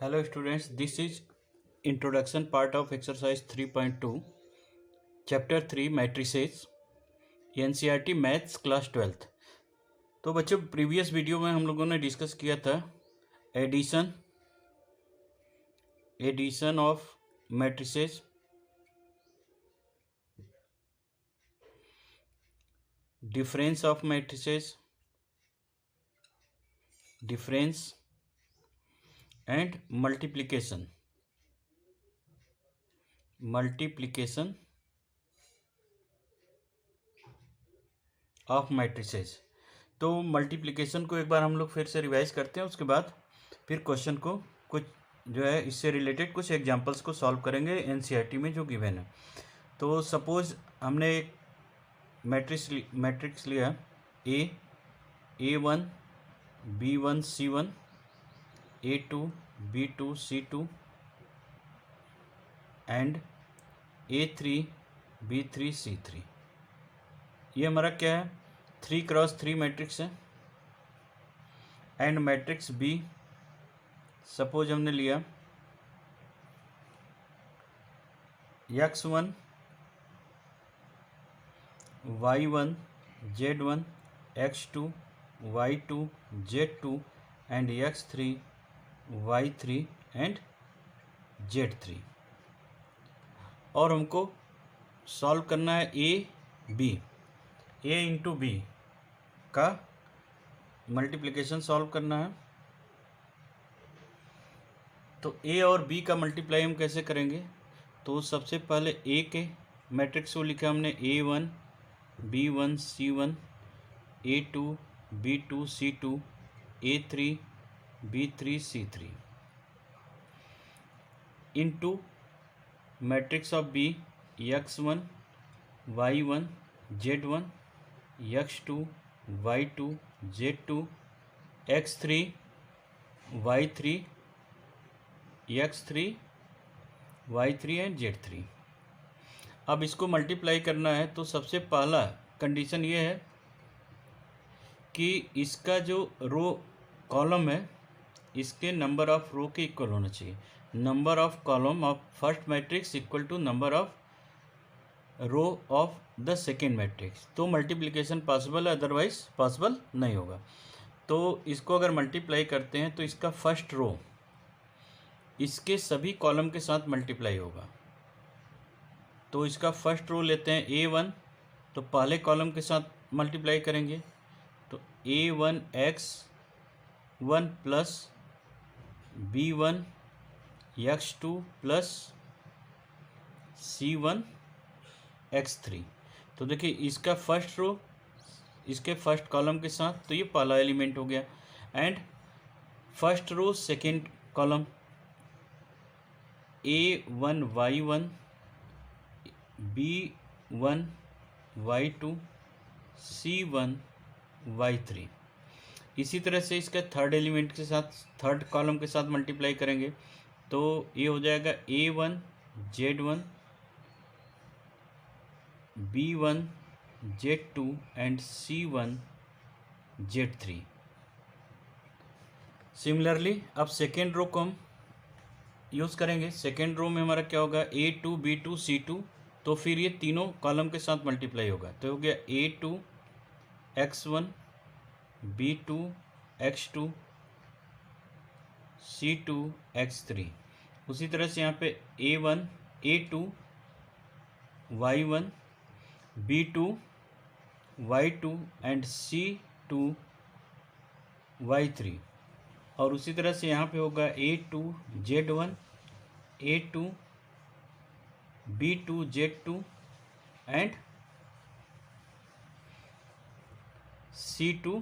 Hello students, this is introduction part of exercise 3.2 chapter 3 matrices NCERT maths class 12th। तो बच्चों previous video में हम लोगों ने डिस्कस किया था addition of matrices, difference of matrices, difference and multiplication of matrices. तो multiplication को एक बार हम लोग फिर से रिवाइज करते हैं, उसके बाद फिर क्वेश्चन को कुछ जो है इससे रिलेटेड कुछ एग्जांपल्स को सॉल्व करेंगे एनसीईआरटी में जो गिवन है। तो सपोज हमने एक मैट्रिक्स लिया A1 B1 C1 A2 B2 C2 and A3 B3 C3। ये हमारा क्या है, 3x3 मैट्रिक्स है। एंड मैट्रिक्स बी सपोज हमने लिया x1 y1 z1 x2 y2 z2 and x3 y3 and z3। और हमको सॉल्व करना है ए इंटू बी का मल्टीप्लिकेशन सॉल्व करना है। तो ए और बी का मल्टीप्लाई हम कैसे करेंगे, तो सबसे पहले ए के मैट्रिक्स को लिखा हमने A1 B1 C1 A2 B2 C2 A3 B3 C3 into matrix of B x1 y1 z1 x2 y2 z2 x3 y3 x3 y3 and z3। अब इसको मल्टीप्लाई करना है तो सबसे पहला कंडीशन ये है कि इसका जो रो कॉलम है इसके नंबर ऑफ रो के इक्वल होना चाहिए। Number of column of first matrix equal to number of row of the second matrix. तो मल्टीप्लिकेशन पॉसिबल है, अदरवाइज पॉसिबल नहीं होगा। तो इसको अगर मल्टीप्लाई करते हैं तो इसका फर्स्ट रो इसके सभी कॉलम के साथ मल्टीप्लाई होगा। तो इसका फर्स्ट रो लेते हैं A1, तो पहले कॉलम के साथ मल्टीप्लाई करेंगे। तो A1 x1 plus B1 x2 plus C1 x3। तो देखिए इसका फर्स्ट रो इसके फर्स्ट कॉलम के साथ, तो ये पहला एलिमेंट हो गया। And first row second column A1 y1 B1 y2 C1 y3। इसी तरह से इसका थर्ड एलिमेंट के साथ थर्ड कॉलम के साथ मल्टीप्लाई करेंगे तो ये हो जाएगा A1 z1 B1 z2 and C1 z3। Similarly अब सेकेंड रो को हम यूज़ करेंगे। सेकेंड रो में हमारा क्या होगा A2 B2 C2, तो फिर ये तीनों कॉलम के साथ मल्टीप्लाई होगा। तो हो गया A2 x1 B2 x2 C2 x3। उसी तरह से यहाँ पे A2 y1 B2 y2 and C2 y3। और उसी तरह से यहाँ पे होगा A2 z1 A2 B2 z2 and C2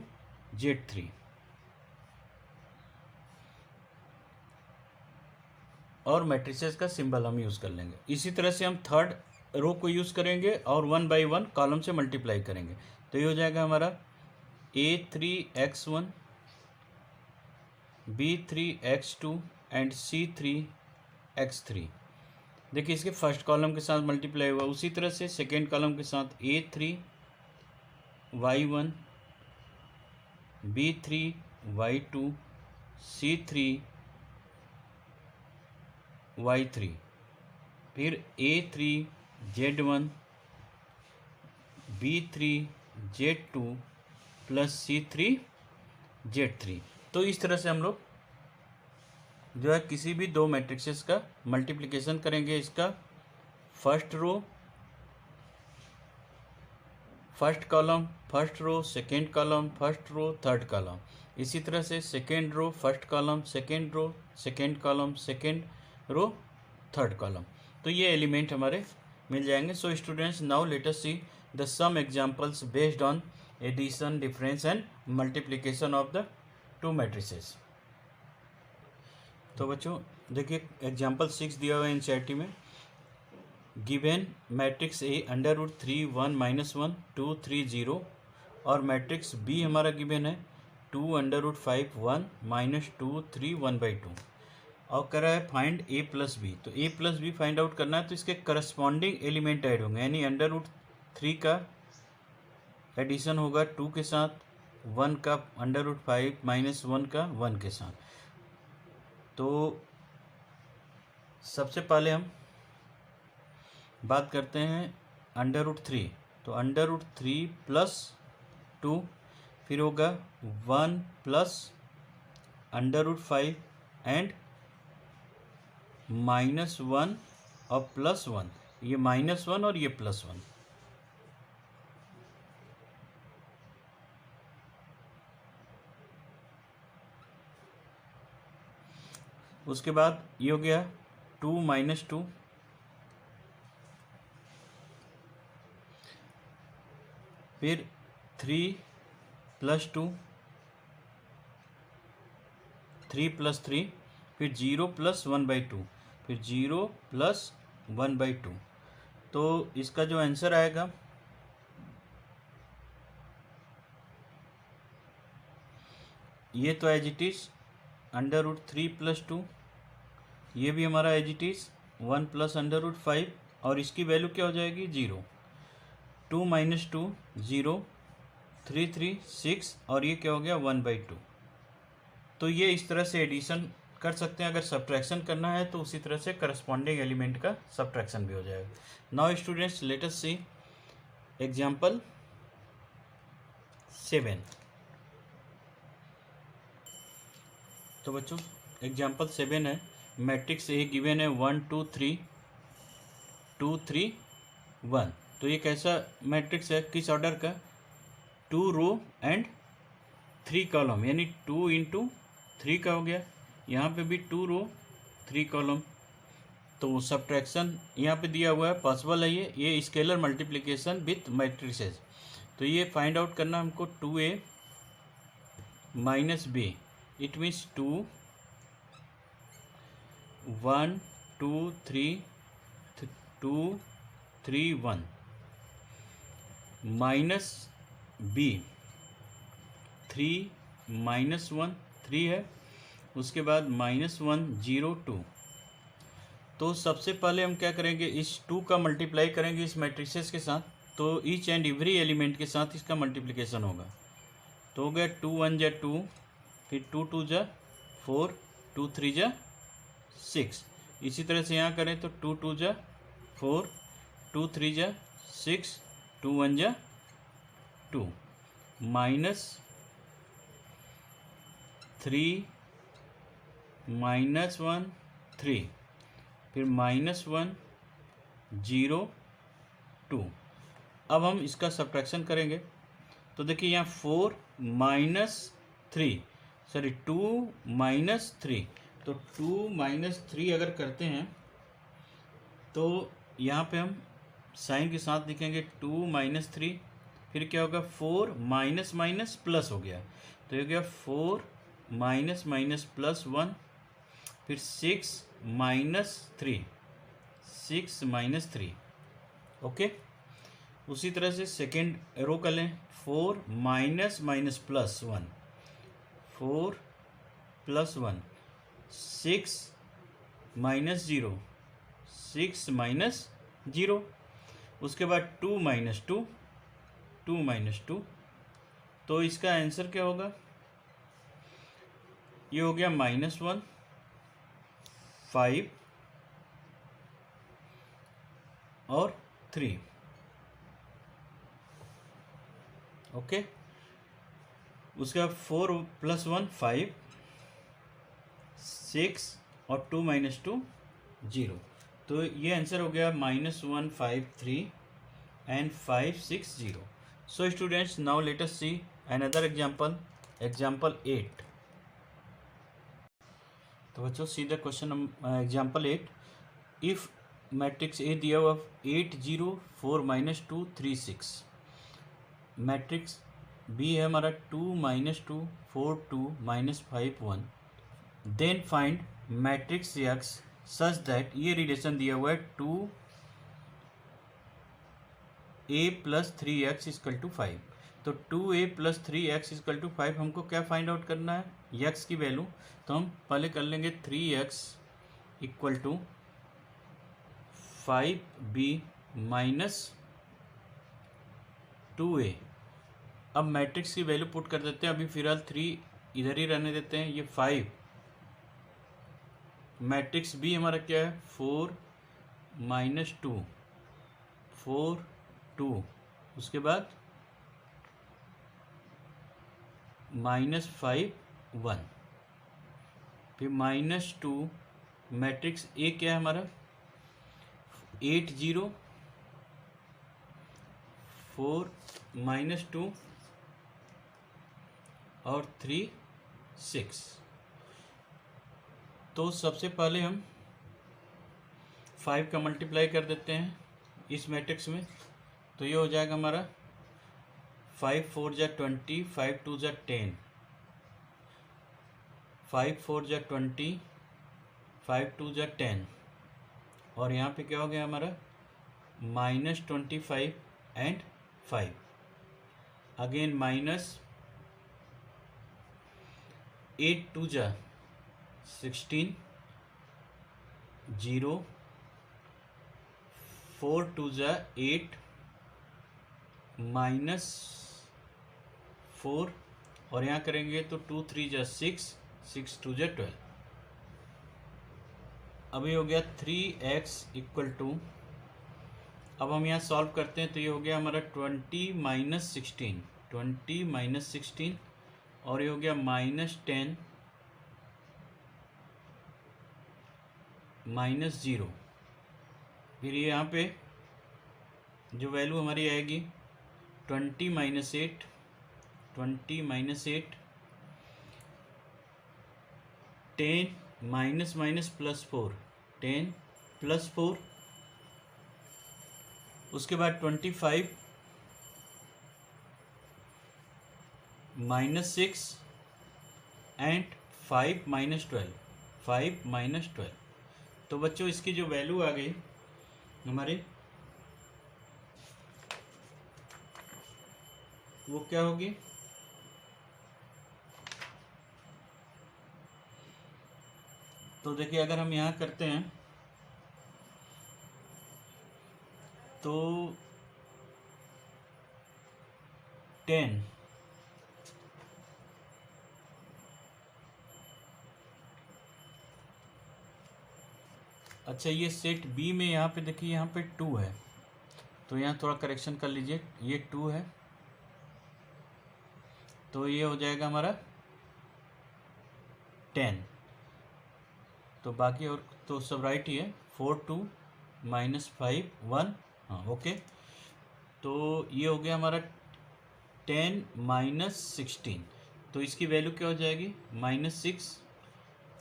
z3। और मैट्रिसेस का सिंबल हम यूज़ कर लेंगे। इसी तरह से हम थर्ड रो को यूज़ करेंगे और 1 बाई 1 कॉलम से मल्टीप्लाई करेंगे। तो ये हो जाएगा हमारा A3 x1 B3 x2 and C3 x3। देखिए इसके फर्स्ट कॉलम के साथ मल्टीप्लाई हुआ। उसी तरह से सेकेंड कॉलम के साथ A3 y1 B3 y2 C3 y3, फिर a3 z1 b3 z2 plus c3 z3। तो इस तरह से हम लोग जो है किसी भी दो मैट्रिक्सेस का मल्टीप्लिकेशन करेंगे। इसका first row first column, first row second column, first row third column, इसी तरह से second row first column, second row second column, second row third column. तो ये एलिमेंट हमारे मिल जाएंगे। So students, now let us see the some examples based on addition, difference and multiplication of the two matrices. तो बच्चों देखिए example 6 दिया हुआ है एनसीईआरटी में। Given matrix A under root 3 1 -1 2 3 0 और मैट्रिक्स बी हमारा गिवन है 2 अंडर रूट 5 1 -2 3 1/2 और कर रहा है फाइंड ए प्लस बी। तो ए प्लस बी फाइंड आउट करना है तो इसके करस्पॉन्डिंग एलिमेंट ऐड होंगे, यानी अंडर रूट 3 का एडिशन होगा 2 के साथ, 1 का अंडर रूट 5 -1 का 1 के साथ। तो सबसे पहले हम बात करते हैं अंडर रूट 3। तो अंडर रूट 3 प्लस 2, फिर होगा 1 प्लस अंडर रूट 5 एंड -1 और +1, ये -1 और ये +1। उसके बाद ये हो गया 2 - 2, फिर 3 + 2, 3 + 3, फिर 0 + 1/2, फिर 0 + 1/2। तो इसका जो आंसर आएगा ये तो as it is under root 3 + 2, ये भी हमारा as it is 1 + under root 5 और इसकी वैल्यू क्या हो जाएगी 0। 2 - 2 0, 3 3 6 और ये क्या हो गया 1/2। तो ये इस तरह से एडिशन कर सकते हैं। अगर सब्ट्रैक्शन करना है तो उसी तरह से करस्पॉन्डिंग एलिमेंट का सब्ट्रैक्शन भी हो जाएगा। Now students let us see example 7। तो बच्चों एग्जांपल 7 है, मैट्रिक्स ए गिवन है 1 2 3 2 3 1। तो ये कैसा मैट्रिक्स है, किस ऑर्डर का, 2 रो एंड 3 कॉलम, यानी 2 × 3 का हो गया। यहाँ पे भी 2 रो 3 कॉलम। तो सब्ट्रैक्शन यहाँ पे दिया हुआ है, पॉसिबल है ये स्केलर मल्टीप्लिकेशन विथ मैट्रिसेस। तो ये फाइंड आउट करना हमको 2a - b, it means 2 1 2 3 2 3 1 minus b 3 -1 3 है, उसके बाद -1 0 2। तो सबसे पहले हम क्या करेंगे, इस 2 का मल्टीप्लाई करेंगे इस मैट्रिसेस के साथ। तो ईच एंड एवरी एलिमेंट के साथ इसका मल्टीप्लिकेशन होगा। तो हो गया 2 1 जा 2, फिर 2 2 जा 4, 2 3 जा 6। इसी तरह से यहाँ करें तो 2 2 जा 4, 2 3 जा 6, 2 1 जा 2, -3 -1 3, फिर -1 0 2। अब हम इसका सब्ट्रैक्शन करेंगे। तो देखिए यहाँ 4 -3 सॉरी 2 -3, तो 2 -3 अगर करते हैं तो यहाँ पे हम साइन के साथ लिखेंगे 2 -3, फिर क्या होगा 4 माइनस माइनस प्लस हो गया। तो ये हो गया 4 -+1, फिर 6 -3 6 -3। ओके, उसी तरह से सेकेंड रो कर लें, 4 -+1 4 +1 6 -0 6 -0। उसके बाद 2 -2 2 -2। तो इसका आंसर क्या होगा, ये हो गया -1 5 और 3। ओके, उसके बाद 4 + 1 5, 6 और 2 - 2 0। तो ये आंसर हो गया -153 and 560। So students, now let us see another example, example 8। तो बच्चों see the question example 8। If matrix A दिया हुआ 8 0 4 -2 3 6, मैट्रिक्स बी है हमारा 2 -2 4 2 -5 1, then find matrix X such that, ये रिलेशन दिया हुआ है 2a + 3x = 5। तो 2a + 3x = 5 हमको क्या फाइंड आउट करना है, x की वैल्यू। तो हम पहले कर लेंगे 3x = 5b - 2a। अब मैट्रिक्स की वैल्यू पुट कर देते हैं, अभी फिलहाल 3 इधर ही रहने देते हैं। ये 5, मैट्रिक्स बी हमारा क्या है 4 - 2 4 2, उसके बाद -5 1, फिर -2। मैट्रिक्स ए क्या है हमारा 8 0 4 -2 और 3 6। तो सबसे पहले हम 5 का मल्टीप्लाई कर देते हैं इस मैट्रिक्स में। तो ये हो जाएगा हमारा 5 4 = 20, 5 2 = 10, 5 4 = 20, 5 2 = 10। और यहाँ पे क्या हो गया हमारा -25 and 5, अगेन -8 2 = 16, 0 4 2 = 8, -4 और यहाँ करेंगे तो 2 3 = 6, 6 2 = 12। अभी हो गया 3x = अब हम यहाँ सॉल्व करते हैं तो ये हो गया हमारा 20 - 16, 20 - 16 और ये हो गया -10 -0। फिर ये यहाँ पे जो वैल्यू हमारी आएगी 20 - 8, 20 - 8, 10 -4, 10 + 4, उसके बाद 25 -6 एंड 5 -12, 5 -12। तो बच्चों इसकी जो वैल्यू आ गई हमारी वो क्या होगी, तो देखिए अगर हम यहाँ करते हैं तो 10, अच्छा ये सेट बी में यहाँ पे देखिए यहाँ पे 2 है, तो यहाँ थोड़ा करेक्शन कर लीजिए, ये 2 है तो ये हो जाएगा हमारा 10। तो बाकी और तो सब राइट ही है, 4 2 -5 1, हाँ ओके। तो ये हो गया हमारा 10 - 16, तो इसकी वैल्यू क्या हो जाएगी -6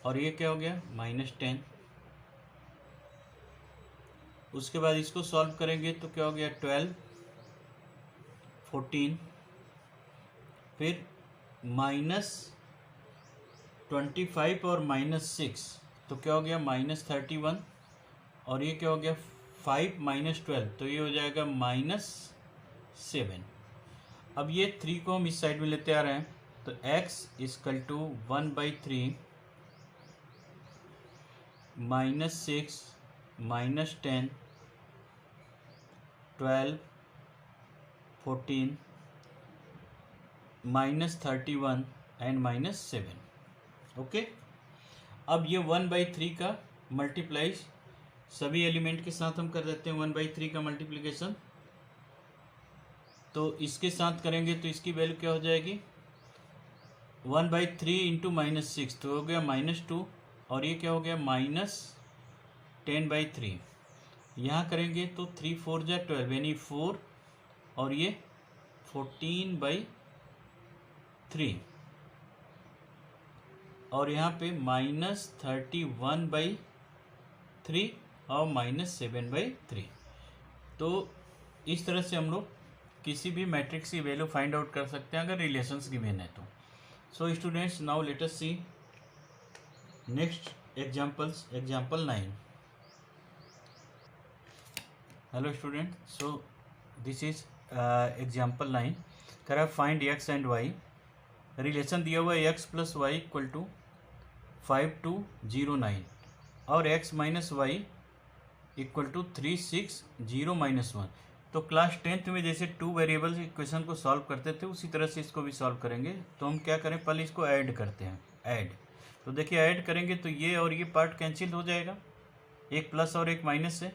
और ये क्या हो गया -10। उसके बाद इसको सॉल्व करेंगे तो क्या हो गया 12 14, फिर -25 और -6 तो क्या हो गया -31 और ये क्या हो गया 5 -12 तो ये हो जाएगा -7। अब ये 3 को हम इस साइड में लेते आ रहे हैं तो x = 1/3 -6 -10 12 14 -31 एंड -7। ओके, अब ये 1/3 का मल्टीप्लाई सभी एलिमेंट के साथ हम कर देते हैं 1/3 का मल्टीप्लिकेशन। तो इसके साथ करेंगे तो इसकी वैल्यू क्या हो जाएगी, 1/3 इंटू -6 तो हो गया -2, और ये क्या हो गया -10/3। यहाँ करेंगे तो 3 4 जा 12 यानी 4, और ये 14/3, और यहाँ पे -31/3 और -7/3। तो इस तरह से हम लोग किसी भी मैट्रिक्स की वैल्यू फाइंड आउट कर सकते हैं अगर रिलेशंस गिवन है तो। So students, now let us see next examples. Example 9। Hello student, so this is example 9। कह रहा है find x and y। Relation दिया हुआ है x + y = 5 to 0 9 और x - y = 3 6 0 -1। तो क्लास 10th में जैसे 2 वेरिएबल्स इक्वेशन को सॉल्व करते थे उसी तरह से इसको भी सॉल्व करेंगे। तो हम क्या करें, पहले इसको ऐड करते हैं। ऐड, तो देखिए ऐड करेंगे तो ये और ये पार्ट कैंसिल हो जाएगा, एक प्लस और एक माइनस से,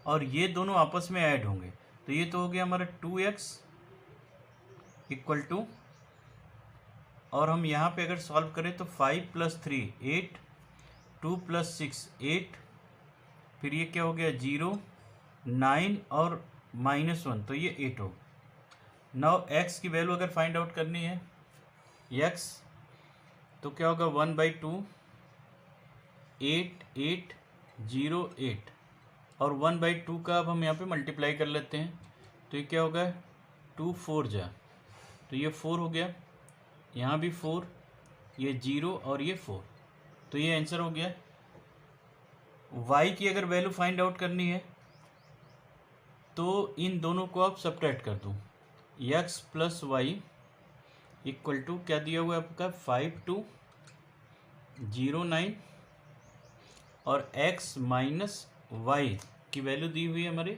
और ये दोनों आपस में ऐड होंगे। तो ये तो हो गया हमारा 2x = और हम यहाँ पे अगर सॉल्व करें तो 5 + 3 8, 2 + 6 8, फिर ये क्या हो गया 0 9 और -1, तो ये 8 हो। नाउ x की वैल्यू अगर फाइंड आउट करनी है x, तो क्या होगा 1/2 8 8 0 8, और 1/2 का अब हम यहाँ पे मल्टीप्लाई कर लेते हैं। तो ये क्या होगा 2 4 जा, तो ये 4 हो गया, यहाँ भी 4, ये 0 और ये 4, तो ये आंसर हो गया। y की अगर वैल्यू फाइंड आउट करनी है तो इन दोनों को आप सब्ट्रैक्ट कर दो। x + y = क्या दिया हुआ है आपका 5 to 0 9, और x - y की वैल्यू दी हुई है हमारे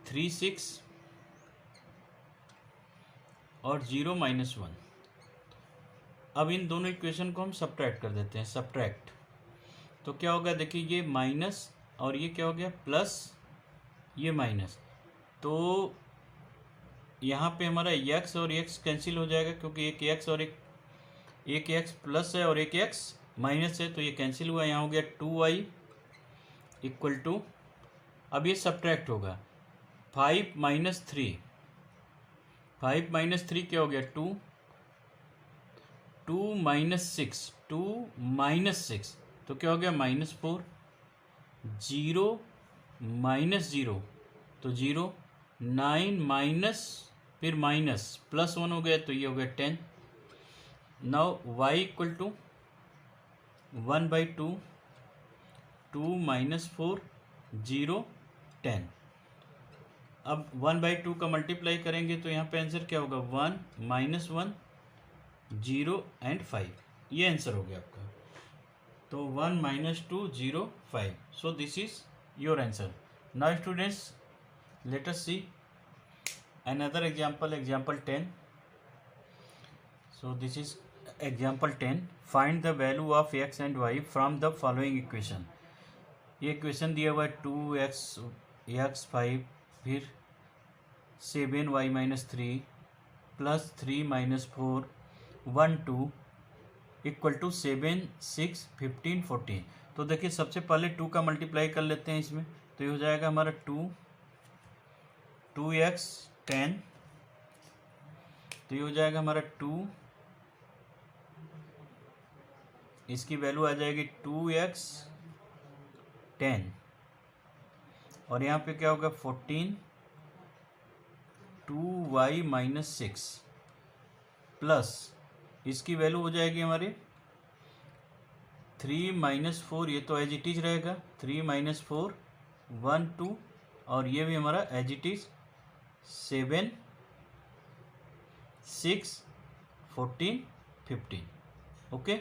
3 6 और 0 -1। अब इन दोनों इक्वेशन को हम सब्ट्रैक्ट कर देते हैं। सब्ट्रैक्ट, तो क्या होगा, देखिए ये माइनस और ये क्या हो गया प्लस, ये माइनस, तो यहाँ पे हमारा x और x कैंसिल हो जाएगा, क्योंकि एक x और एक x प्लस है और एक x माइनस है, तो ये कैंसिल हुआ। यहाँ हो गया 2y = अब ये सब्ट्रैक्ट होगा 5 - 3, 5 - 3 क्या हो गया 2, 2 - 6 2 - 6, तो क्या हो गया -4, 0 -0 तो 0, 9 माइनस फिर माइनस +1 हो गया, तो ये हो गया 10। Now y = 1/2 2 - 4 0 10। अब 1/2 का मल्टीप्लाई करेंगे तो यहाँ पे आंसर क्या होगा 1 -1 0 एंड 5, ये आंसर हो गया आपका। तो 1 - 2 0 5, सो this is your answer. Now students, late us see another example, example 10। So this is example 10। Find the value of x and y from the following equation. ये इक्वेशन दिया हुआ है 2x 5, फिर 7y - 3 + 3 - 4 1 2 = 7 6 15 14। तो देखिए सबसे पहले 2 का मल्टीप्लाई कर लेते हैं इसमें, तो ये हो जाएगा हमारा 2x 10, तो ये हो जाएगा हमारा 2, इसकी वैल्यू आ जाएगी 2x 10, और यहाँ पे क्या होगा 14 2y - 6 प्लस इसकी वैल्यू हो जाएगी हमारी 3 - 4, ये तो एज इट इज रहेगा 3 - 4 1 2, और ये भी हमारा एज इट इज 7 6 14 15। ओके,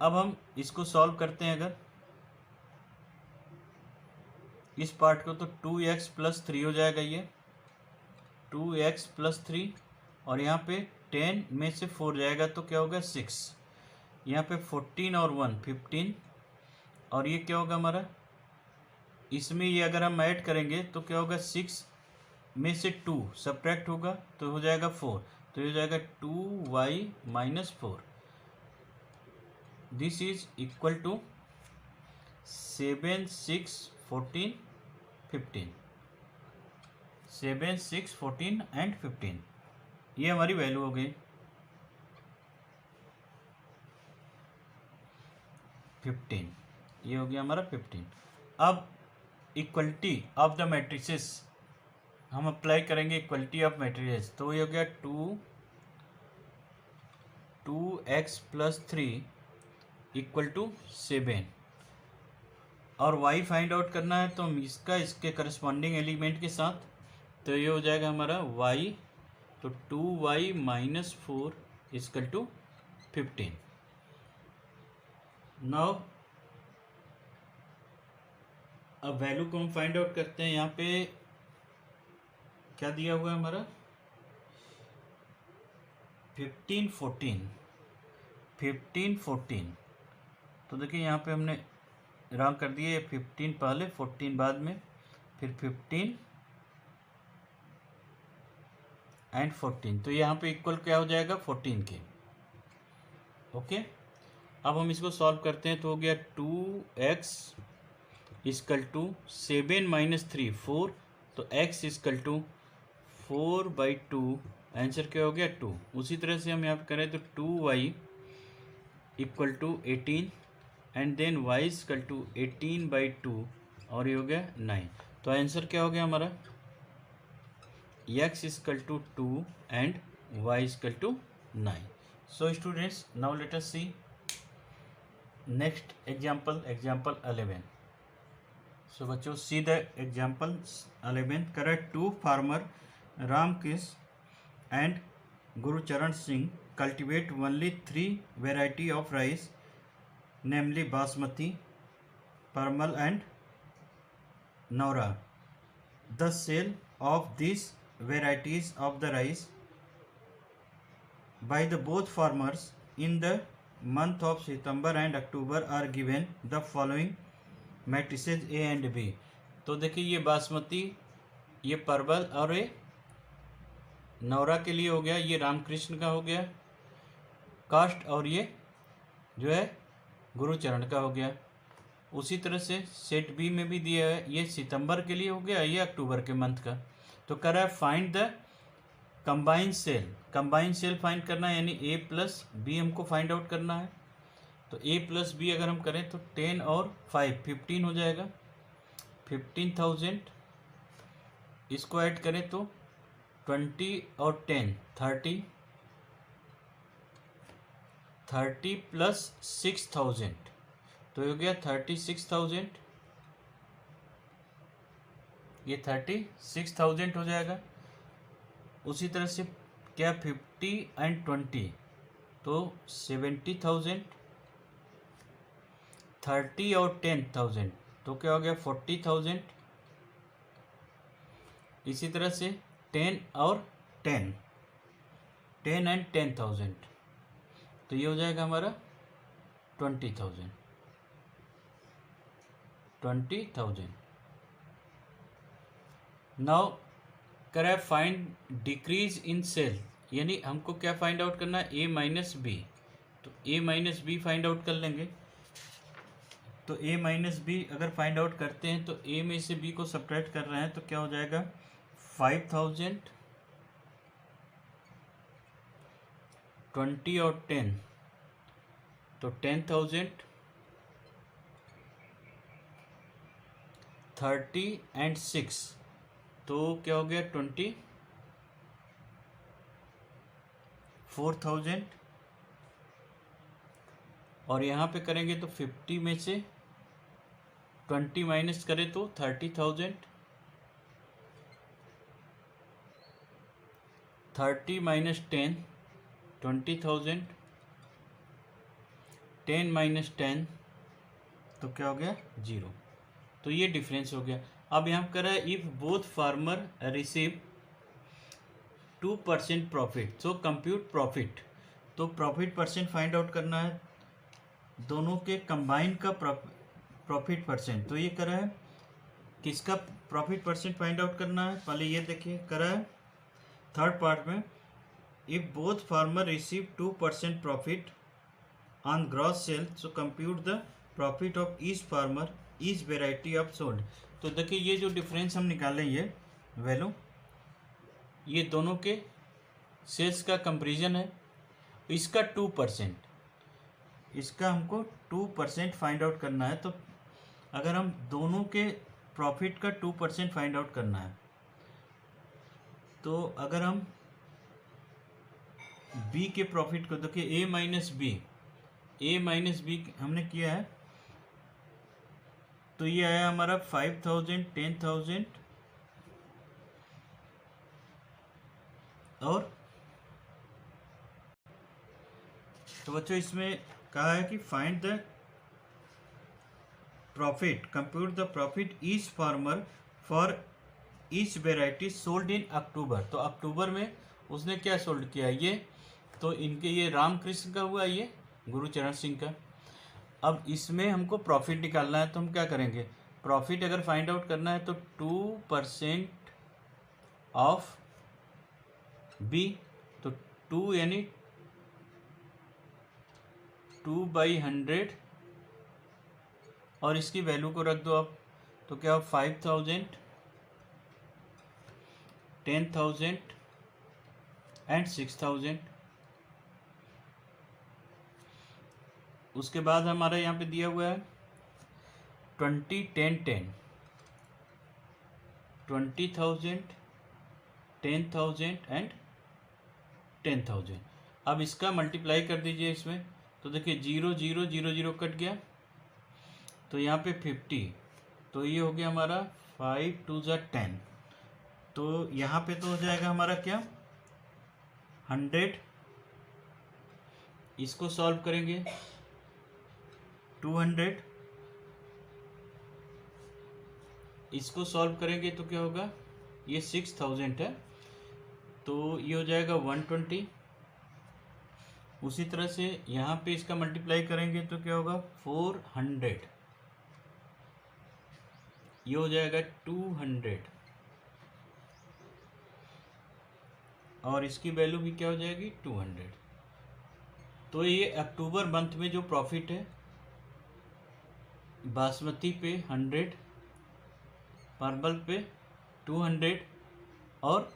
अब हम इसको सॉल्व करते हैं। अगर इस पार्ट को तो 2x + 3 हो जाएगा, ये 2x + 3, और यहाँ पे 10 में से 4 जाएगा तो क्या होगा 6, यहाँ पे 14 और 1 15, और ये क्या होगा हमारा, इसमें ये अगर हम ऐड करेंगे तो क्या होगा, 6 में से 2 सब्ट्रैक्ट होगा तो हो जाएगा 4, तो ये हो जाएगा 2y-4। This is equal to 7 6 14 15, 7 6 14 and 15, ये हमारी वैल्यू हो गई 15, ये हो गया हमारा 15। अब इक्वलिटी ऑफ द मैट्रिसेस हम अप्लाई करेंगे, इक्वलिटी ऑफ मैट्रिसेस, तो ये हो गया 2x + 3 = 7, और y फाइंड आउट करना है तो हम इसके करस्पॉन्डिंग एलिमेंट के साथ, तो ये हो जाएगा हमारा y, तो 2y - 4 = 15। नाउ अब वैल्यू को हम फाइंड आउट करते हैं। यहाँ पे क्या दिया हुआ है हमारा, 15 14, तो देखिए यहाँ पे हमने रॉन्ग कर दिए, 15 पहले 14 बाद में, फिर 15 एंड 14, तो यहाँ पे इक्वल क्या हो जाएगा 14 के। ओके, अब हम इसको सॉल्व करते हैं, तो हो गया 2x = 7 - 3 4, तो x = 4/2, आंसर क्या हो गया 2। उसी तरह से हम यहाँ पे करें तो 2y = 18 एंड देन y = 18/2, और ये हो गया 9, तो आंसर क्या हो गया हमारा, x = 2 and y = 9। So students, now let us see next example 11। So बच्चों, see the example 11। Correct, 2 farmer Ramkrishna and Gurcharan Singh cultivate only 3 variety of rice, namely basmati, parmal and naura. The sale of these varieties of the rice by the both farmers in the month of September and October are given the following matrices A and B। तो देखिए ये बासमती, ये परवल और ये नौरा के लिए हो गया, ये रामकृष्ण का हो गया कास्ट, और ये जो है गुरुचरण का हो गया। उसी तरह से सेट बी में भी दिया है, ये सितंबर के लिए हो गया, ये अक्टूबर के मंथ का। तो कर रहा है find the combine sale, combine sale find करना है, यानी ए प्लस बी हमको फाइंड आउट करना है। तो ए प्लस बी अगर हम करें तो 10 और 5 15 हो जाएगा, 15,000। इसको ऐड करें तो 20 और 10 30, 30 + 6,000, तो हो गया 36,000, ये 36,000 हो जाएगा। उसी तरह से क्या 50 एंड 20, तो 70,000, 30 और 10,000, तो क्या हो गया 40,000। इसी तरह से 10 और 10, 10 एंड 10,000, तो ये हो जाएगा हमारा 20,000। नाउ करें फाइंड डिक्रीज इन सेल, यानी हमको क्या फाइंड आउट करना है, A - B। तो A - B फाइंड आउट कर लेंगे। तो A - B अगर फाइंड आउट करते हैं तो A में से B को सब्ट्रैक्ट कर रहे हैं, तो क्या हो जाएगा 5,000, 20 और 10, तो 10,000, 30 एंड 6, तो क्या हो गया 24,000। और यहाँ पे करेंगे तो 50 में से 20 माइनस करें तो 30,000, 30 - 10 20,000, 10 - 10, तो क्या हो गया 0। तो ये डिफरेंस हो गया। अब यहाँ कर रहा है if both farmer receive 2% profit, so compute profit. तो प्रॉफिट परसेंट फाइंड आउट करना है, दोनों के कंबाइन का प्रॉफिट परसेंट। तो ये करा है किसका प्रॉफिट परसेंट फाइंड आउट करना है, पहले ये देखिए करा है थर्ड पार्ट में, if both farmer receive 2% profit on gross sale so compute the profit of each farmer each variety of sold. तो देखिए ये जो डिफरेंस हम निकालें ये वैल्यू, ये दोनों के सेल्स का कंपेरिजन है, इसका 2%, इसका हमको 2% फाइंड आउट करना है। तो अगर हम दोनों के प्रॉफिट का 2% फाइंड आउट करना है, तो अगर हम बी के प्रॉफिट को देखिए ए माइनस बी हमने किया है, तो ये आया हमारा 5,000, 10,000 और तो बच्चों इसमें कहा है कि find the profit, compute the profit each farmer for each variety sold in October. तो अक्टूबर में उसने क्या सोल्ड किया ये, तो इनके ये रामकृष्ण का हुआ, ये गुरुचरण सिंह का। अब इसमें हमको प्रॉफिट निकालना है, तो हम क्या करेंगे, प्रॉफिट अगर फाइंड आउट करना है तो 2% ऑफ बी, तो 2 यानी 2/100 और इसकी वैल्यू को रख दो आप, तो क्या हो 5,000, 10,000 एंड 6,000। उसके बाद हमारा यहाँ पे दिया हुआ है 20, 10, 10, 20,000, 10,000 एंड 10,000। अब इसका मल्टीप्लाई कर दीजिए इसमें, तो देखिए 0, 0, 0, 0 कट गया, तो यहाँ पे 50, तो ये हो गया हमारा 5 2 10, तो यहाँ पे तो हो जाएगा हमारा क्या 100। इसको सॉल्व करेंगे 200, इसको सॉल्व करेंगे तो क्या होगा, ये 6,000 है, तो ये हो जाएगा 120। उसी तरह से यहाँ पे इसका मल्टीप्लाई करेंगे तो क्या होगा 400, ये हो जाएगा 200 और इसकी वैल्यू भी क्या हो जाएगी 200। तो ये अक्टूबर मंथ में जो प्रॉफिट है बासमती पे 100, परवल पे 200 और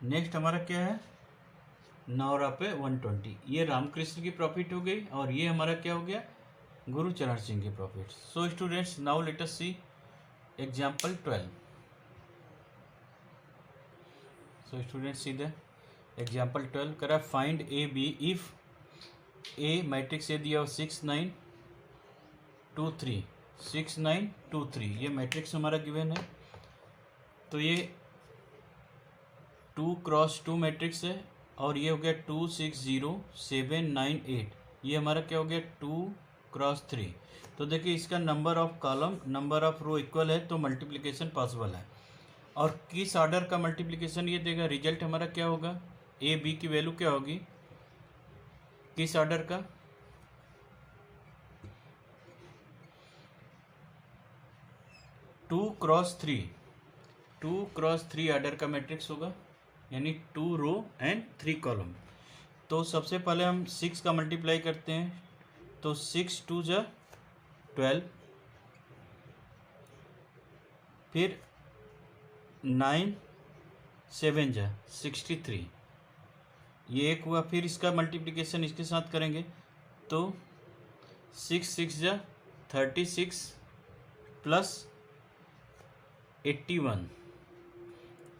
नेक्स्ट हमारा क्या है नौरा पे 120, ये रामकृष्ण की प्रॉफिट हो गई और ये हमारा क्या हो गया गुरुचरण सिंह की profit. So students now let us see example 12। So students see the example 12 करा find A B if A matrix A दिया हो 6 9 2 3 6 9 2 3, ये मैट्रिक्स हमारा गिवन है। तो ये 2x2 मैट्रिक्स है और ये हो गया 2 6 0 7 9 8, ये हमारा क्या हो गया 2x3। तो देखिए इसका number of column number of row equal है, तो मल्टीप्लिकेशन पॉसिबल है। और किस ऑर्डर का मल्टीप्लिकेशन ये देगा, रिजल्ट हमारा क्या होगा, ए बी की वैल्यू क्या होगी किस ऑर्डर का, टू क्रॉस थ्री ऑर्डर का मैट्रिक्स होगा, यानी 2 रो एंड 3 कॉलम। तो सबसे पहले हम 6 का मल्टीप्लाई करते हैं, तो 6 2 जा 12, फिर 9 7 जा 63, ये एक हुआ। फिर इसका मल्टीप्लिकेशन इसके साथ करेंगे तो 6 6 जा 36 प्लस 81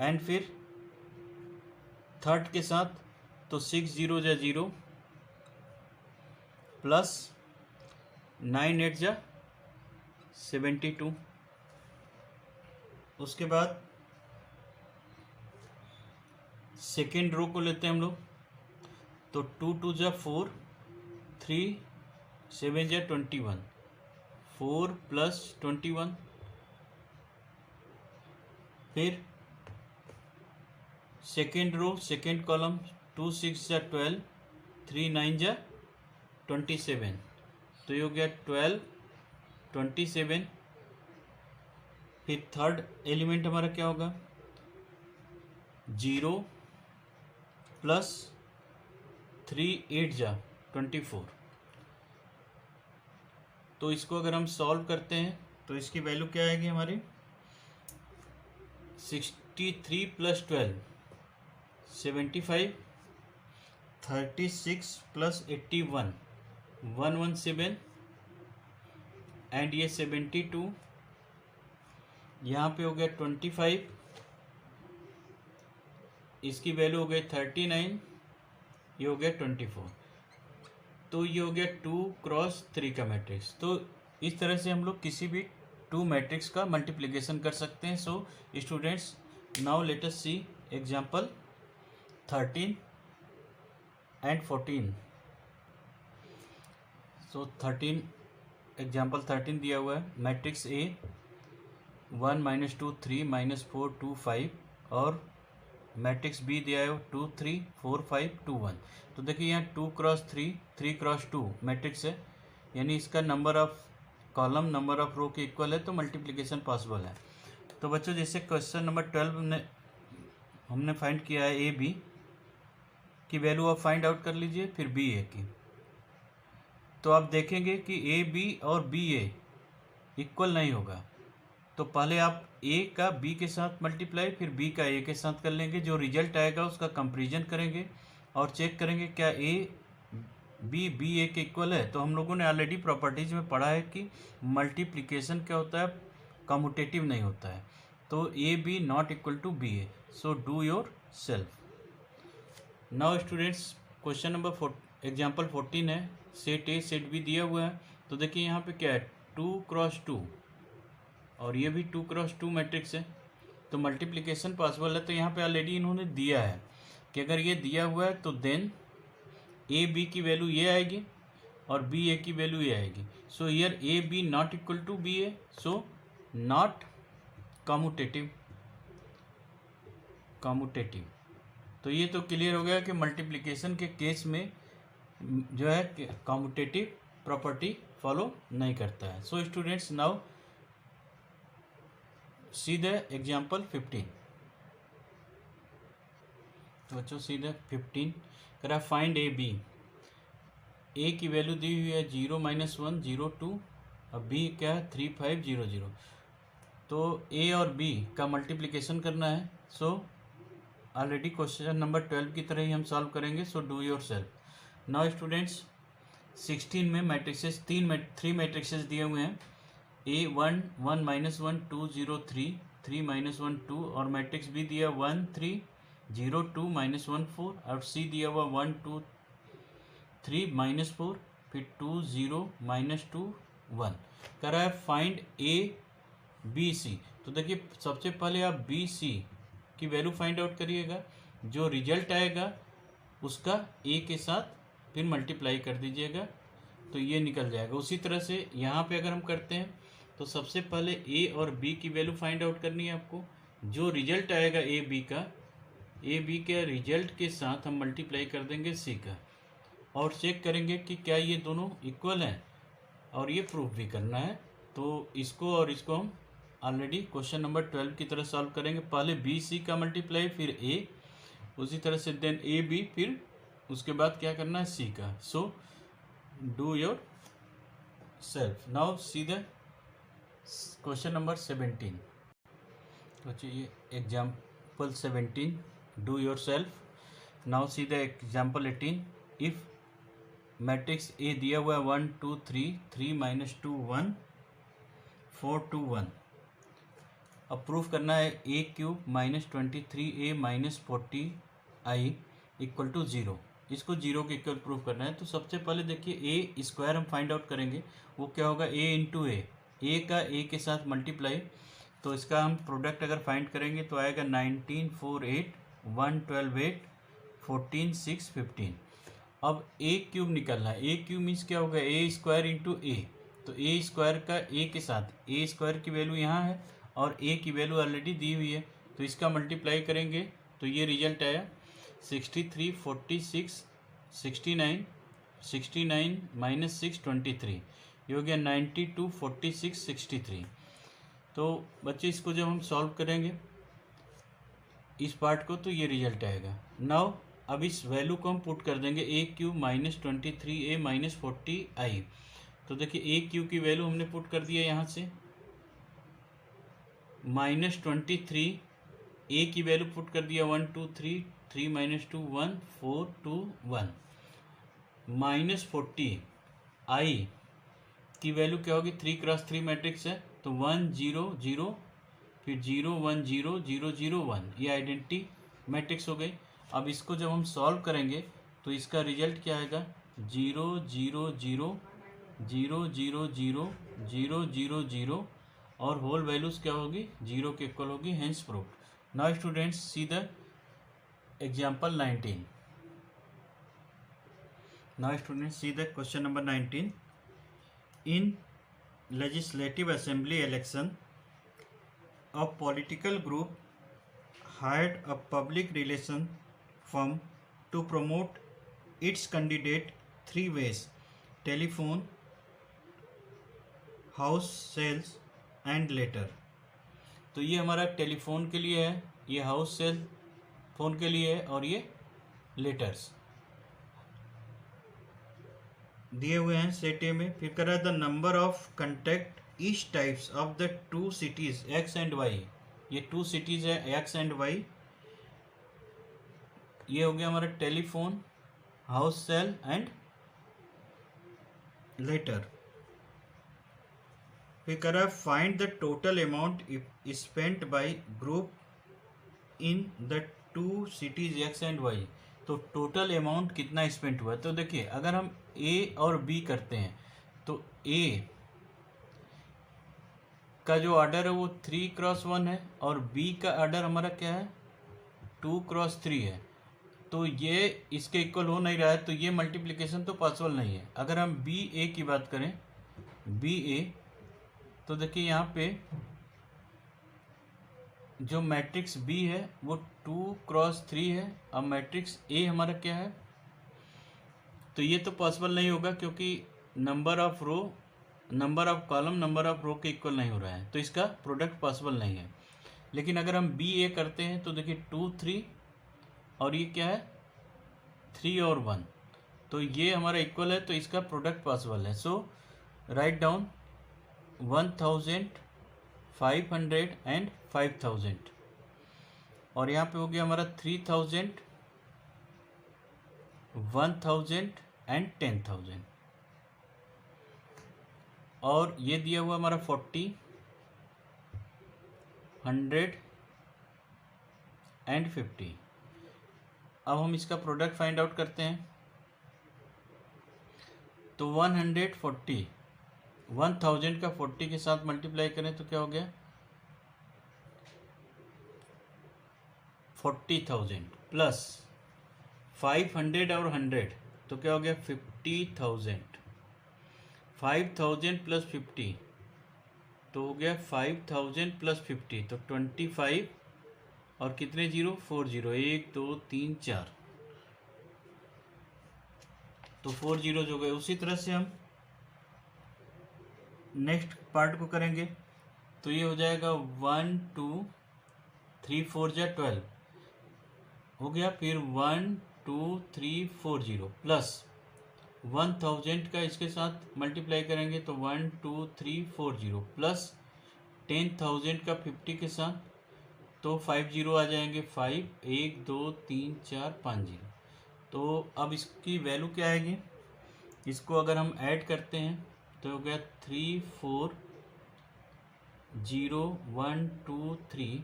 एंड फिर थर्ड के साथ तो 6 0 जा 0 प्लस 9 8 जा 72। उसके बाद सेकेंड रो को लेते हैं हम लोग, तो 2 2 जा 4 3 7 जा 21 4 प्लस 21, फिर सेकेंड रो सेकेंड कॉलम 2 6 जा 12 3 9 जा 27 तो ये हो गया 12, 27। फिर थर्ड एलिमेंट हमारा क्या होगा, 0 प्लस 3 8 जा 24। तो इसको अगर हम सॉल्व करते हैं तो इसकी वैल्यू क्या आएगी हमारी, 63 प्लस 12 75, 36 प्लस 81 117, एंड ये 72, यहाँ पे हो गया 25, इसकी वैल्यू हो गई 39, ये हो गया 24। तो ये हो गया 2 क्रॉस 3 का मैट्रिक्स। तो इस तरह से हम लोग किसी भी 2 मैट्रिक्स का मल्टीप्लिकेशन कर सकते हैं। So students, now let us see example 13 and 14। So 13 example 13 दिया हुआ है, मैट्रिक्स ए 1 - 2 3 - 4 2 5, और मैट्रिक्स बी दिया है 2 3 4 5 2 1। तो देखिए यहाँ 2 क्रॉस 3 3 क्रॉस 2 मैट्रिक्स है, यानी इसका number of column number of row के इक्वल है, तो मल्टीप्लिकेशन पॉसिबल है। तो बच्चों, जैसे क्वेश्चन नंबर 12 हमने फाइंड किया है ए बी की वैल्यू, आप फाइंड आउट कर लीजिए, फिर बी ए की। तो आप देखेंगे कि ए बी और बी ए इक्वल नहीं होगा, तो पहले आप ए का बी के साथ मल्टीप्लाई, फिर बी का ए के साथ कर लेंगे। जो रिजल्ट आएगा उसका कंपैरिजन करेंगे और चेक करेंगे क्या ए बी ए के इक्वल है। तो हम लोगों ने ऑलरेडी प्रॉपर्टीज में पढ़ा है कि मल्टीप्लिकेशन क्या होता है, कम्यूटेटिव नहीं होता है। तो A B not equal to B A, so do yourself. Now students, question number example 14 है, सेट ए सेट बी दिया हुआ है। तो देखिए यहाँ पे क्या है, 2 क्रॉस 2, और ये भी 2 क्रॉस 2 मैट्रिक्स है, तो मल्टीप्लिकेशन पॉसिबल है। तो यहाँ पे ऑलरेडी इन्होंने दिया है कि अगर ये दिया हुआ है तो देन ए बी की वैल्यू ये आएगी और बी ए की वैल्यू ये आएगी। So here A B not equal to B A, so not commutative. तो ये तो क्लियर हो गया कि मल्टीप्लिकेशन के केस में जो है कम्यूटेटिव प्रॉपर्टी फॉलो नहीं करता है। सो students, now see the example 15। तो बच्चों सी द 15 करा, फाइंड ए बी। ए की वैल्यू दी हुई है 0 - 1 0 2, और बी क्या है 3 5 0 0। तो ए और बी का मल्टीप्लिकेशन करना है। सो ऑलरेडी क्वेश्चन नंबर 12 की तरह ही हम सॉल्व करेंगे। सो do yourself. Now students, 16 में मैट्रिक्सेस 3 मैट्रिक्सेस दिए हुए हैं। ए 1 1 - 1 2 0 3 3 - 1 2, और मैट्रिक्स बी दिया 1 3 0 2 - 1 4, और सी दिया हुआ 1 2 3 - 4, फिर 2 0 - 2 1। कह रहा है फाइंड ए बी सी। तो देखिए सबसे पहले आप बी सी की वैल्यू फाइंड आउट करिएगा, जो रिजल्ट आएगा उसका ए के साथ फिर मल्टीप्लाई कर दीजिएगा, तो ये निकल जाएगा। उसी तरह से यहाँ पे अगर हम करते हैं तो सबसे पहले ए और बी की वैल्यू फाइंड आउट करनी है आपको। जो रिजल्ट आएगा ए बी के रिजल्ट के साथ हम मल्टीप्लाई कर देंगे सी का, और चेक करेंगे कि क्या ये दोनों इक्वल हैं, और ये प्रूफ भी करना है। तो इसको और इसको हम ऑलरेडी क्वेश्चन नंबर 12 की तरह सॉल्व करेंगे। पहले बी सी का मल्टीप्लाई, फिर ए, उसी तरह से देन ए बी, फिर उसके बाद क्या करना है सी का। सो do yourself. Now see the question number 17। तो ये example 17, do yourself. Now see the example 18। If matrix A दिया हुआ है 1 2 3 3 - 2 1 4 2 1। अब प्रूफ करना है ए cube -23a - 40i equal to 0। इसको 0 के इक्वल प्रूफ करना है। तो सबसे पहले देखिए ए स्क्वायर हम फाइंड आउट करेंगे, वो क्या होगा ए इंटू ए का ए के साथ मल्टीप्लाई। तो इसका हम प्रोडक्ट अगर फाइंड करेंगे तो आएगा 19 4 8 1 12 8 14 6 15। अब ए क्यूब निकलना है। ए क्यूब मीन्स क्या होगा ए स्क्वायर इंटू ए। तो ए स्क्वायर का ए के साथ, ए स्क्वायर की वैल्यू यहाँ है और ए की वैल्यू ऑलरेडी दी हुई है, तो इसका मल्टीप्लाई करेंगे तो ये रिजल्ट आया 63 46 69 69 माइनस 6 23, ये हो गया 92 46 63। तो बच्चे इसको जब हम सॉल्व करेंगे इस पार्ट को तो ये रिजल्ट आएगा। नाउ अब इस वैल्यू को हम पुट कर देंगे ए Q minus 23a minus 40i। तो देखिए ए क्यू की वैल्यू हमने पुट कर दिया यहाँ से, माइनस 23 ए की वैल्यू पुट कर दिया 1 2 3 3 माइनस 2 1 4 2 1, माइनस 40 आई की वैल्यू क्या होगी, 3x3 मैट्रिक्स है तो 1 0 0 फिर 0 1 0 0 0 1, ये आइडेंटिटी मैट्रिक्स हो गई। अब इसको जब हम सॉल्व करेंगे तो इसका रिजल्ट क्या आएगा, 0 0 0 0 0 0 0 0 0 और होल वैल्यूज क्या होगी, 0 के इक्वल होगी, hence proved. Now students see the example 19। Now students see the question number 19। In legislative assembly election, a political group hired a public relation firm to promote its candidate 3 ways: telephone, house sales and letter। तो ये हमारा telephone के लिए है, ये house cell phone के लिए है और ये लेटर्स दिए हुए हैं सेट ए में। फिर करा the number of contact each types of the 2 cities X and Y, ये 2 सिटीज है एक्स एंड वाई। ये हो गया हमारा telephone, house sale and letter. फिर करा find the total amount spent by group in the 2 cities X and Y. तो total amount कितना स्पेंड हुआ है, तो देखिए अगर हम ए और बी करते हैं तो ए का जो ऑर्डर है वो 3x1 है और बी का ऑर्डर हमारा क्या है 2x3 है। तो ये इसके इक्वल हो नहीं रहा है, तो ये मल्टीप्लिकेशन तो पॉसिबल नहीं है। अगर हम बी ए की बात करें, बी ए, तो देखिए यहाँ पे जो मैट्रिक्स बी है वो 2x3 है और मैट्रिक्स ए हमारा क्या है, तो ये तो पॉसिबल नहीं होगा क्योंकि number of row, number of column number of row के इक्वल नहीं हो रहा है, तो इसका प्रोडक्ट पॉसिबल नहीं है। लेकिन अगर हम बी ए करते हैं तो देखिए 2 3 और ये क्या है 3 और 1, तो ये हमारा इक्वल है, तो इसका प्रोडक्ट पॉसिबल है। सो राइट डाउन 1000 500 एंड 5000 और यहाँ पे हो गया हमारा 3000 1000 एंड 10,000 और ये दिया हुआ हमारा 40 100 एंड 50। अब हम इसका प्रोडक्ट फाइंड आउट करते हैं। तो 140 1000 का 40 के साथ मल्टीप्लाई करें तो क्या हो गया 40,000 प्लस 500 और 100 तो क्या हो गया 50,000, 5000 प्लस 50 तो हो गया 5000 प्लस 50 तो 25 और कितने जीरो 4 जीरो 1 2 3 4 तो 4 जीरो हो गए। उसी तरह से हम नेक्स्ट पार्ट को करेंगे तो ये हो जाएगा 1 2 3 4 जा 12 हो गया, फिर 1 2 3 4 0 प्लस 1000 का इसके साथ मल्टीप्लाई करेंगे तो 1 2 3 4 0 प्लस 10,000 का 50 के साथ तो 5 जीरो आ जाएंगे 5 1 2 3 4 5 जीरो। तो अब इसकी वैल्यू क्या आएगी, इसको अगर हम ऐड करते हैं तो हो गया 3 4 0 1 2 3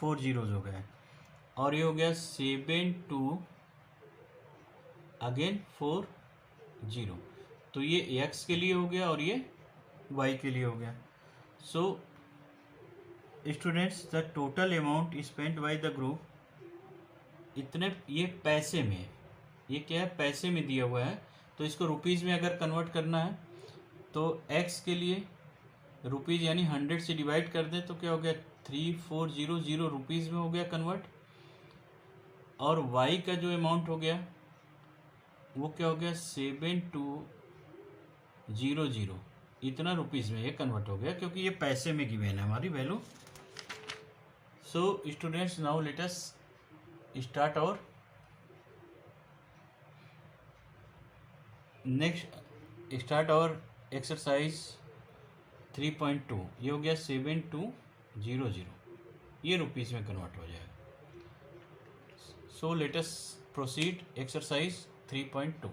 4 जीरोज हो गए और ये हो गया 7 2 अगेन 4 0। तो ये x के लिए हो गया और ये y के लिए हो गया। So students the total amount spent by the group इतने, ये पैसे में, ये क्या है पैसे में दिया हुआ है, तो इसको रुपीज़ में अगर कन्वर्ट करना है तो x के लिए रुपीज़ यानी 100 से डिवाइड कर दें तो क्या हो गया 3400 रुपीज़ में हो गया कन्वर्ट, और y का जो अमाउंट हो गया वो क्या हो गया 7200, इतना रुपीज़ में ये कन्वर्ट हो गया, क्योंकि ये पैसे में गिवन है हमारी वैल्यू। सो students, now let us start और एक्सरसाइज 3.2। ये हो गया 7200, ये रुपीज़ में कन्वर्ट हो जाएगा। So let us proceed exercise 3.2।